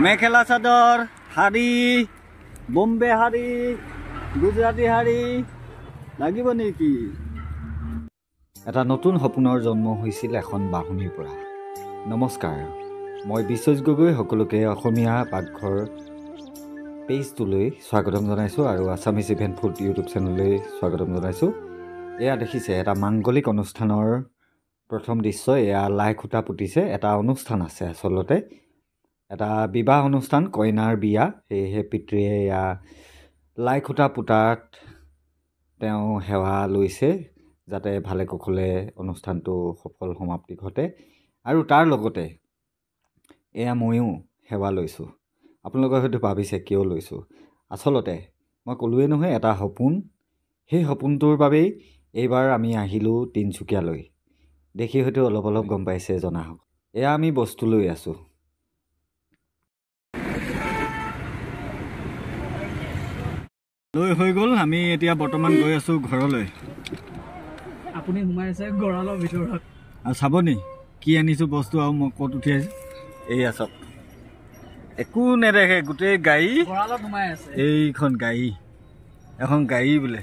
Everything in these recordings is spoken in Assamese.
মেখেলা চাদৰ শাড়ী বম্বে শাড়ী গুজৰাটী শাড়ী লাগিব নেকি? এটা নতুন সপোনৰ জন্ম হৈছিল এখন বাঢ়নীৰ পৰা। নমস্কাৰ, মই বিশ্বজিৎ গগৈ সকলোকে অসমীয়া পাকঘৰ পেজটোলৈ স্বাগতম জনাইছোঁ আৰু আছামিজ ইভেণ্ট ফুড ইউটিউব চেনেললৈ স্বাগতম জনাইছোঁ। এয়া দেখিছে এটা মাংগলিক অনুষ্ঠানৰ প্ৰথম দৃশ্য। এয়া লাই খুঁটা পুতিছে। এটা অনুষ্ঠান আছে, আচলতে এটা বিবাহ অনুষ্ঠান, কইনাৰ বিয়া। সেয়েহে পিতৃয়ে এয়া লাই খুঁটা পুতাত তেওঁ সেৱা লৈছে যাতে ভালে কুশলে অনুষ্ঠানটো সফল সমাপ্তি ঘটে। আৰু তাৰ লগতে এয়া ময়ো সেৱা লৈছোঁ। আপোনালোকে হয়তো ভাবিছে কিয় লৈছোঁ। আচলতে মই ক'লোৱেই নহয়, এটা সপোন। সেই সপোনটোৰ বাবেই এইবাৰ আমি আহিলোঁ তিনিচুকীয়ালৈ। দেখি হয়তো অলপ অলপ গম পাইছে জনাওক। এয়া আমি বস্তু লৈ আছোঁ। লৈ হৈ গ'ল। আমি এতিয়া বৰ্তমান গৈ আছোঁ ঘৰলৈ। আপুনি সোমাই আছে গঁৰালৰ ভিতৰত আৰু চাব নি কি আনিছোঁ বস্তু আৰু মই ক'ত উঠি আহিছোঁ। এয়া চাওক, একো নেদেখে, গোটেই গাড়ী গঁৰালত সোমাই আছে। এইখন গাড়ী, এখন গাড়ী বোলে।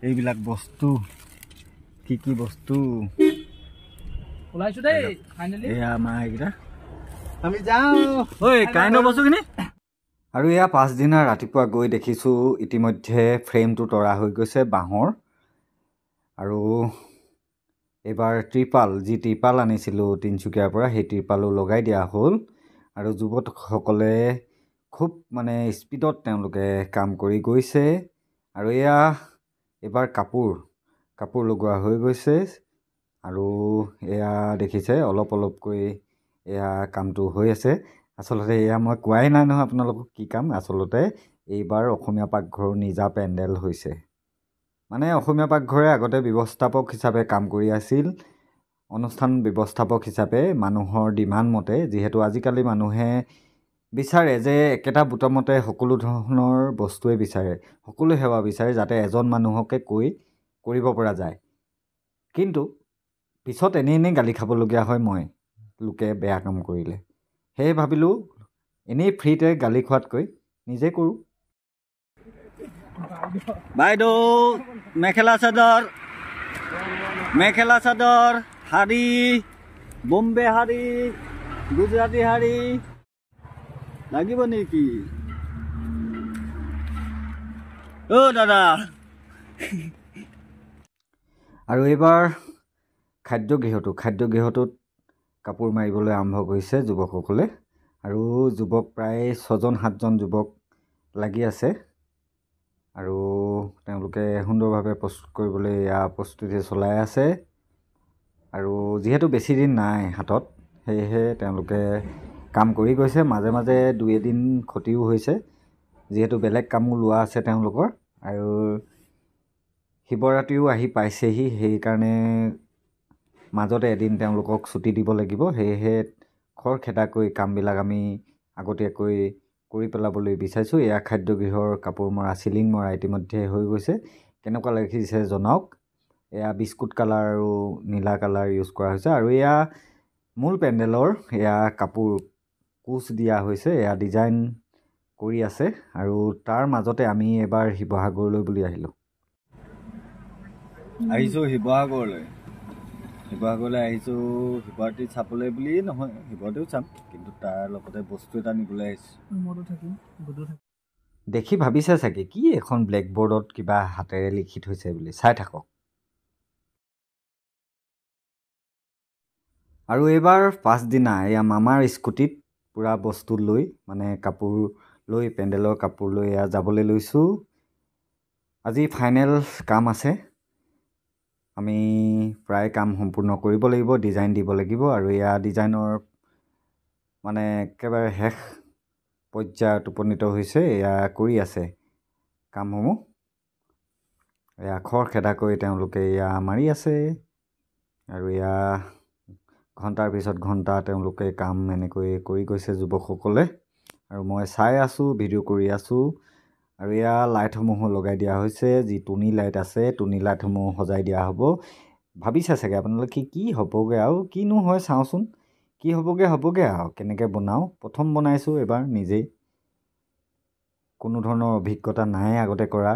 এইবিলাক বস্তু কি কি বস্তু ওলাইছোঁ দেই ফাইনেলি। এয়া আমাৰ এইকেইটা আমি যাওঁ। ঐ কাইনৰ বস্তুখিনি। আৰু এয়া পাছদিনা ৰাতিপুৱা গৈ দেখিছোঁ ইতিমধ্যে ফ্ৰেমটো তৰা হৈ গৈছে বাঁহৰ। আৰু এইবাৰ যি ত্ৰিপাল আনিছিলোঁ তিনিচুকীয়াৰ পৰা, সেই ত্ৰিপালো লগাই দিয়া হ'ল। আৰু যুৱকসকলে খুব স্পীডত তেওঁলোকে কাম কৰি গৈছে। আৰু এয়া এইবাৰ কাপোৰ লগোৱা হৈ গৈছে। আৰু এয়া দেখিছে অলপ অলপকৈ এয়া কামটো হৈ আছে। আচলতে এয়া মই কোৱাই নাই নহয় আপোনালোকক কি কাম। আচলতে এইবাৰ অসমীয়া পাকঘৰৰ নিজা পেণ্ডেল হৈছে। অসমীয়া পাকঘৰে আগতে ব্যৱস্থাপক হিচাপে কাম কৰি আছিল, অনুষ্ঠান ব্যৱস্থাপক হিচাপে মানুহৰ ডিমাণ্ড মতে। যিহেতু আজিকালি মানুহে বিচাৰে যে একেটা বুটামতে সকলো ধৰণৰ বস্তুৱে বিচাৰে, সকলো সেৱা বিচাৰে, যাতে এজন মানুহকে কৈ কৰিব পৰা যায়। কিন্তু পিছত এনেই গালি খাবলগীয়া হয় লোকে বেয়া কাম কৰিলে। সেয়ে ভাবিলোঁ এনেই ফ্ৰীতে গালি খোৱাতকৈ নিজে কৰোঁ। বাইদেউ মেখেলা চাদৰ শাড়ী বম্বে শাড়ী গুজৰাটী শাড়ী লাগিব নেকি? অ' দাদা। আৰু এইবাৰ খাদ্যগৃহটোত কাপোৰ মাৰিবলৈ আৰম্ভ কৰিছে যুৱকসকলে। আৰু যুৱক প্ৰায় 6-7জন যুৱক লাগি আছে। আৰু তেওঁলোকে সুন্দৰভাৱে প্ৰস্তুত কৰিবলৈ এয়া প্ৰস্তুতি চলাই আছে। আৰু যিহেতু বেছি দিন নাই হাতত, সেয়েহে তেওঁলোকে কাম কৰি গৈছে। মাজে মাজে 2-এদিন ক্ষতিও হৈছে, যিহেতু বেলেগ কামো লোৱা আছে তেওঁলোকৰ। আৰু শিৱৰাত্ৰিও আহি পাইছেহি, সেইকাৰণে মাজতে এদিন তেওঁলোকক ছুটি দিব লাগিব। সেয়েহে খৰখেদাকৈ কামবিলাক আমি আগতীয়াকৈ কৰি পেলাবলৈ বিচাৰিছোঁ। এয়া খাদ্যগৃহৰ কাপোৰ মৰা, চিলিং মৰা ইতিমধ্যে হৈ গৈছে। কেনেকুৱা লাগিছে জনাওক। এয়া বিস্কুট কালাৰ আৰু নীলা কালাৰ ইউজ কৰা হৈছে। আৰু এয়া মূল পেণ্ডেলৰ এয়া কাপোৰ কোচ দিয়া হৈছে, এয়া ডিজাইন কৰি আছে। আৰু তাৰ মাজতে আমি এবাৰ শিৱসাগৰলৈ বুলি আহিছোঁ শিৱসাগৰলৈ আহিছোঁ। শিৱৰাত্ৰি চাবলৈ বুলিয়েই নহয়, শিৱৰাত্ৰিও চাম, কিন্তু তাৰ লগতে বস্তু এটা নিবলৈ আহিছোঁ। দেখি ভাবিছে চাগে কি এখন ব্লেকবৰ্ডত কিবা হাতেৰে লিখি থৈছে বুলি। চাই থাকক। আৰু এইবাৰ পাছদিনা এয়া মামাৰ স্কুটিত পূৰা বস্তু লৈ কাপোৰ লৈ, পেণ্ডেলৰ কাপোৰ লৈ এয়া যাবলৈ লৈছোঁ। আজি ফাইনেল কাম আছে। আমি প্ৰায় কাম সম্পূৰ্ণ কৰিব লাগিব, ডিজাইন দিব লাগিব। আৰু এয়া ডিজাইনৰ একেবাৰে শেষ পৰ্যায়ত উপনীত হৈছে। এয়া কৰি আছে কামসমূহ। এয়া খৰখেদাকৈ তেওঁলোকে এয়া মাৰি আছে। আৰু এয়া ঘণ্টাৰ পিছত ঘণ্টা তেওঁলোকে কাম এনেকৈ কৰি গৈছে যুৱকসকলে। আৰু মই চাই আছোঁ, ভিডিঅ' কৰি আছোঁ। আৰু এয়া লাইটসমূহো লগাই দিয়া হৈছে। যি টুনি লাইট আছে, টুনি লাইটসমূহ সজাই দিয়া হ'ব। ভাবিছে চাগে আপোনালোকে কি হ'বগৈ আৰু কিনো হয় চাওঁচোন। কি হ'বগৈ আৰু কেনেকৈ বনাওঁ প্ৰথম বনাইছোঁ এবাৰ নিজেই কোনো ধৰণৰ অভিজ্ঞতা নাই আগতে কৰা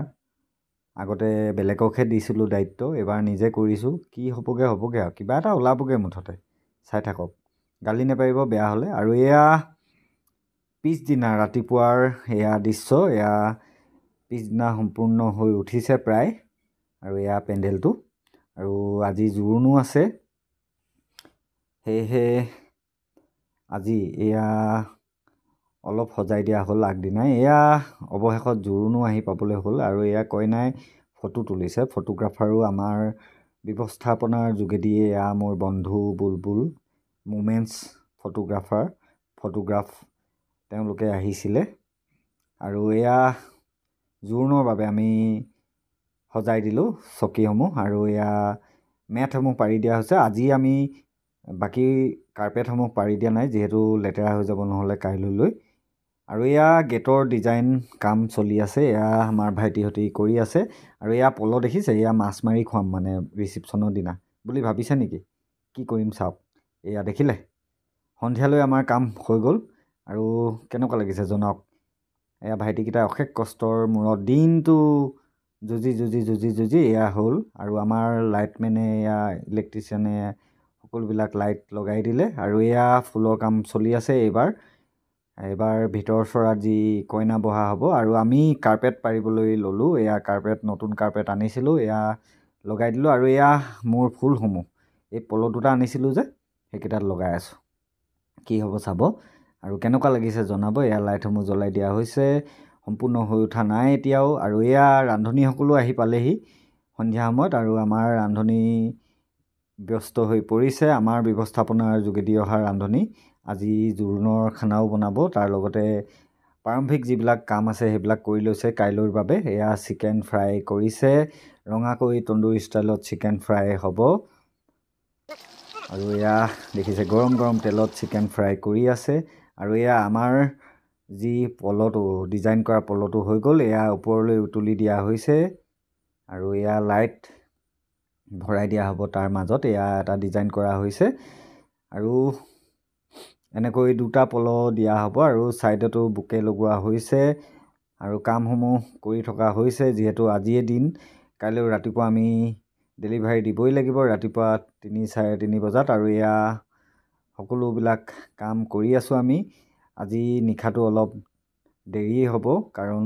আগতে বেলেগকহে দিছিলোঁ দায়িত্ব এবাৰ নিজে কৰিছোঁ কি হ'বগৈ আৰু কিবা এটা ওলাবগৈ মুঠতে চাই থাকক গালি নেপাৰিব বেয়া হ'লে আৰু এয়া পিছদিনা ৰাতিপুৱাৰ এয়া দৃশ্য এয়া পিছদিনা সম্পূৰ্ণ হৈ উঠিছে প্ৰায় আৰু এয়া পেণ্ডেলটো আৰু আজি জোৰোণো আছে সেয়েহে আজি এয়া অলপ সজাই দিয়া হ'ল আগদিনাই এয়া অৱশেষত জোৰোণো আহি পাবলৈ হ'ল আৰু এয়া কইনাই ফটো তুলিছে ফটোগ্ৰাফাৰো আমাৰ ব্যৱস্থাপনাৰ যোগেদি এয়া মোৰ বন্ধু বুলবুল মুমেণ্টছ ফটোগ্ৰাফ তেওঁলোকে আহিছিলে আৰু এয়া জোৰোণৰ বাবে আমি সজাই দিলোঁ চকীসমূহ আৰু এয়া মেটসমূহ পাৰি দিয়া হৈছে আজি আমি বাকী কাৰ্পেটসমূহ পাৰি দিয়া নাই যিহেতু লেতেৰা হৈ যাব নহ'লে কাইলৈ আৰু এয়া গেটৰ ডিজাইন কাম চলি আছে এয়া আমাৰ ভাইটিহঁতে কৰি আছে আৰু এয়া পল দেখিছে এয়া মাছ মাৰি খুৱাম মানে ৰিচিপশ্যনৰ দিনা বুলি ভাবিছে নেকি কি কৰিম চাওক এয়া দেখিলে সন্ধিয়ালৈ আমাৰ কাম হৈ গ'ল আৰু কেনেকুৱা লাগিছে জনাওক এয়া ভাইটিকেইটা অশেষ কষ্টৰ মূৰত দিনটো যুঁজি এয়া হ'ল আৰু আমাৰ লাইটমেনে এয়া ইলেক্ট্ৰিচিয়ানে সকলোবিলাক লাইট লগাই দিলে আৰু এয়া ফুলৰ কাম চলি আছে এইবাৰ ভিতৰ চৰাত যি কইনা বহা হ'ব আৰু আমি কাৰ্পেট পাৰিবলৈ ল'লোঁ এয়া নতুন কাৰ্পেট আনিছিলোঁ এয়া লগাই দিলোঁ আৰু এয়া মোৰ ফুলসমূহ এই পল দুটা আনিছিলোঁ যে সেইকেইটাত লগাই আছোঁ কি হ'ব চাব আৰু কেনেকুৱা লাগিছে জনাব এয়া লাইটসমূহ জ্বলাই দিয়া হৈছে সম্পূৰ্ণ হৈ উঠা নাই এতিয়াও আৰু এয়া ৰান্ধনীসকলো আহি পালেহি সন্ধিয়া সময়ত আৰু আমাৰ ৰান্ধনী ব্যস্ত হৈ পৰিছে আমাৰ ব্যৱস্থাপনাৰ যোগেদি অহা ৰান্ধনী আজি জোৰোণৰ খানাও বনাব তাৰ লগতে প্ৰাৰম্ভিক যিবিলাক কাম আছে সেইবিলাক কৰি লৈছে কাইলৈৰ বাবে এয়া চিকেন ফ্ৰাই কৰিছে ৰঙাকৈ তন্দুৰী ষ্টাইলত চিকেন ফ্ৰাই হ'ব আৰু এয়া দেখিছে গৰম তেলত চিকেন ফ্ৰাই কৰি আছে আৰু এয়া আমাৰ যি পলটো ডিজাইন কৰা পলটো হৈ গ'ল এয়া ওপৰলৈ উতুলি দিয়া হৈছে আৰু এয়া লাইট ভৰাই দিয়া হ'ব তাৰ মাজত এয়া এটা ডিজাইন কৰা হৈছে আৰু এনেকৈ দুটা পল দিয়া হ'ব আৰু ছাইডতো বুকে লগোৱা হৈছে আৰু কামসমূহ কৰি থকা হৈছে যিহেতু আজিয়ে দিন কাইলৈ ৰাতিপুৱা আমি ডেলিভাৰী দিবই লাগিব ৰাতিপুৱা 3-3:30 বজাত আৰু এয়া সকলোবিলাক কাম কৰি আছোঁ আমি আজি নিশাটো অলপ দেৰিয়ে হ'ব কাৰণ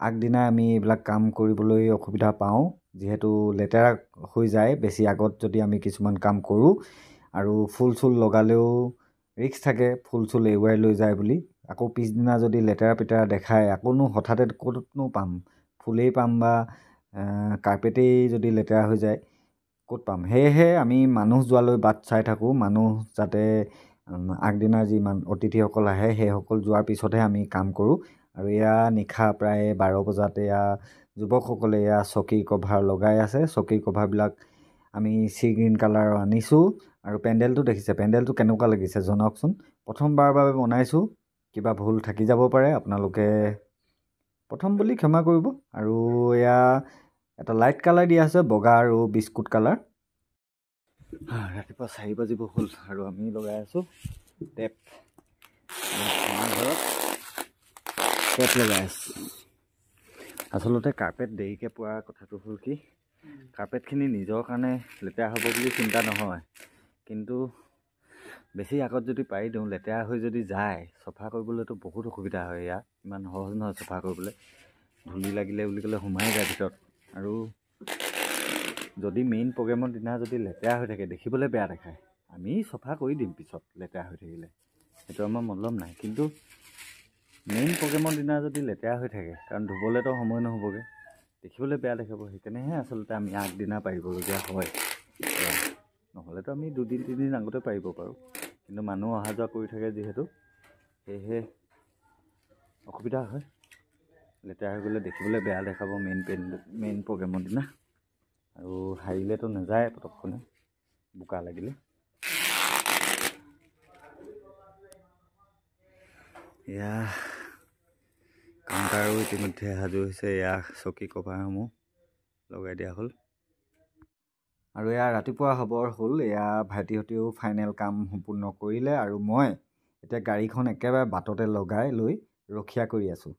আগদিনাই আমি এইবিলাক কাম কৰিবলৈ অসুবিধা পাওঁ যিহেতু লেতেৰা হৈ যায় বেছি আগত যদি আমি কিছুমান কাম কৰোঁ আৰু ফুল চুল লগালেও ৰিস্ক থাকে ফুল চুল এৰুৱাই লৈ যায় বুলি আকৌ পিছদিনা যদি লেতেৰা পেতেৰা দেখায় আকৌনো হঠাতে ক'তনো পাম ফুলেই পাম বা কাৰ্পেটেই যদি লেতেৰা হৈ যায় ক'ত পাম সেয়েহে আমি মানুহ যোৱালৈ বাট চাই থাকোঁ মানুহ যাতে আগদিনাৰ যি অতিথিসকল আহে সেইসকল যোৱাৰ পিছতহে আমি কাম কৰোঁ আৰু এয়া নিশা প্ৰায় 12 বজাত এয়া যুৱকসকলে এয়া চকীৰ কভাৰ লগাই আছে চকীৰ কভাৰবিলাক আমি চি গ্ৰীণ কালাৰৰ আনিছোঁ আৰু পেণ্ডেলটো দেখিছে পেণ্ডেলটো কেনেকুৱা লাগিছে জনাওকচোন প্ৰথমবাৰৰ বাবে বনাইছোঁ কিবা ভুল থাকি যাব পাৰে আপোনালোকে প্ৰথম বুলি ক্ষমা কৰিব আৰু এয়া এটা লাইট কালাৰ দিয়া আছে বগা আৰু বিস্কুট কালাৰ ৰাতিপুৱা 4 বাজিব হ'ল আৰু আমি লগাই আছোঁ টেপ লগাই আছোঁ আচলতে কাৰ্পেট দেৰিকৈ পোৱাৰ কথাটো হ'ল কি কাৰ্পেটখিনি নিজৰ কাৰণে লেতেৰা হ'ব বুলি চিন্তা নহয় কিন্তু বেছি আগত যদি পাৰি দিওঁ লেতেৰা হৈ যদি যায় চফা কৰিবলৈতো বহুত অসুবিধা হয় ইয়াত ইমান সহজ নহয় চফা কৰিবলৈ ধূলি লাগিলে বুলি ক'লে সোমাই যায় ভিতৰত আৰু যদি মেইন প্ৰগ্ৰেমৰ দিনা যদি লেতেৰা হৈ থাকে দেখিবলৈ বেয়া দেখায় আমি চফা কৰি দিম পিছত লেতেৰা হৈ থাকিলে সেইটো আমাৰ মতলব নাই কিন্তু মেইন প্ৰগ্ৰেমৰ দিনা যদি লেতেৰা হৈ থাকে কাৰণ ধুবলৈতো সময় নহ'বগৈ দেখিবলৈ বেয়া দেখাব সেইকাৰণেহে আচলতে আমি আগদিনা পাৰিবলগীয়া হয় নহ'লেতো আমি 2-3 দিন আগতে পাৰিব পাৰোঁ কিন্তু মানুহ অহা যোৱা কৰি থাকে যিহেতু সেয়েহে অসুবিধা হয় লেতেৰা হৈ গ'লে দেখিবলৈ বেয়া দেখাব মেইন প্ৰগ্ৰেমৰ দিনা আৰু হাৰিলেতো নাযায় পটকখনে বোকা লাগিলে এয়া কাউণ্টাৰো ইতিমধ্যে সাজু হৈছে এয়া চকী কভাৰসমূহ লগাই দিয়া হ'ল আৰু এয়া ৰাতিপুৱা খবৰ হ'ল, এয়া ভাইটিহঁতেও ফাইনেল কাম সম্পূৰ্ণ কৰিলে আৰু মই এতিয়া গাড়ীখন একেবাৰে বাটতে লগাই লৈ ৰখীয়া কৰি আছোঁ।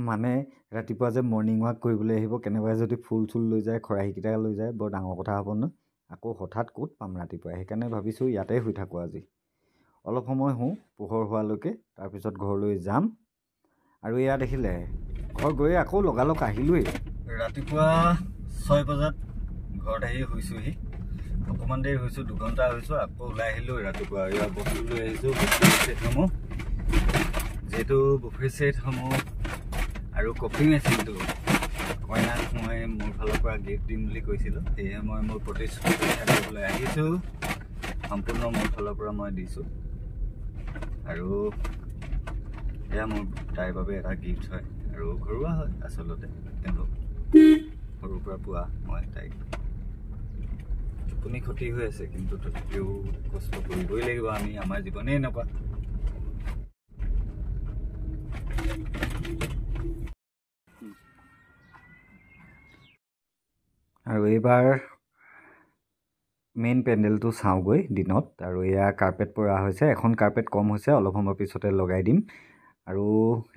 মানে ৰাতিপুৱা যে মৰ্ণিং ৱাক কৰিবলৈ আহিব, কেনেবাকৈ যদি ফুল চুল লৈ যায়, খৰাহিকেইটা লৈ যায়, বৰ ডাঙৰ কথা হ'ব নহয়। আকৌ হঠাৎ ক'ত পাম ৰাতিপুৱা, সেইকাৰণে ভাবিছোঁ ইয়াতে শুই থাকোঁ আজি। অলপ সময় শুওঁ পোহৰ হোৱালৈকে, তাৰপিছত ঘৰলৈ যাম। আৰু এয়া দেখিলে ঘৰ গৈ আকৌ লগালগ আহিলোঁৱেই। ৰাতিপুৱা 6 বজাত ঘৰত আহি শুইছোঁহি। অকণমান দেৰি হৈছোঁ, 2 ঘণ্টা হৈছোঁ। আকৌ ওলাই আহিলোঁ ৰাতিপুৱা। এয়া বস্তু লৈ আহিছোঁ, বুফে ছেটসমূহ, যিহেতু বুফে ছেটসমূহ আৰু কফি মেচিনটো কইনাক মই মোৰ ফালৰ পৰা গিফ্ট দিম বুলি কৈছিলোঁ, সেয়েহে মই মোৰ প্ৰতিশ্ৰুতি ৰক্ষা কৰিবলৈ আহিছোঁ। সম্পূৰ্ণ মোৰ ফালৰ পৰা মই দিছোঁ। আৰু এয়া মোৰ তাইৰ বাবে এটা গিফ্ট হয় আৰু ঘৰুৱা হয় আচলতে। কিন্তু সৰুৰ পৰা পোৱা মই তাইক। টোপনি ক্ষতি হৈ আছে, কিন্তু তথাপিও কষ্ট কৰিবই লাগিব আমি, আমাৰ জীৱনেই এনেকুৱা। আৰু এইবাৰ মেইন পেণ্ডেলটো চাওঁগৈ দিনত। আৰু এয়া কাৰ্পেট পৰা হৈছে, এখন কাৰ্পেট কম হৈছে, অলপ সময় পিছতে লগাই দিম। আৰু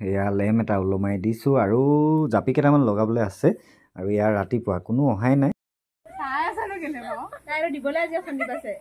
এয়া লেম্প এটা ওলমাই দিছোঁ আৰু জাপি কেইটামান লগাবলৈ আছে। আৰু এয়া ৰাতিপুৱা কোনো অহাই নাই। দিবলৈ আজি সন্দীপ আছে।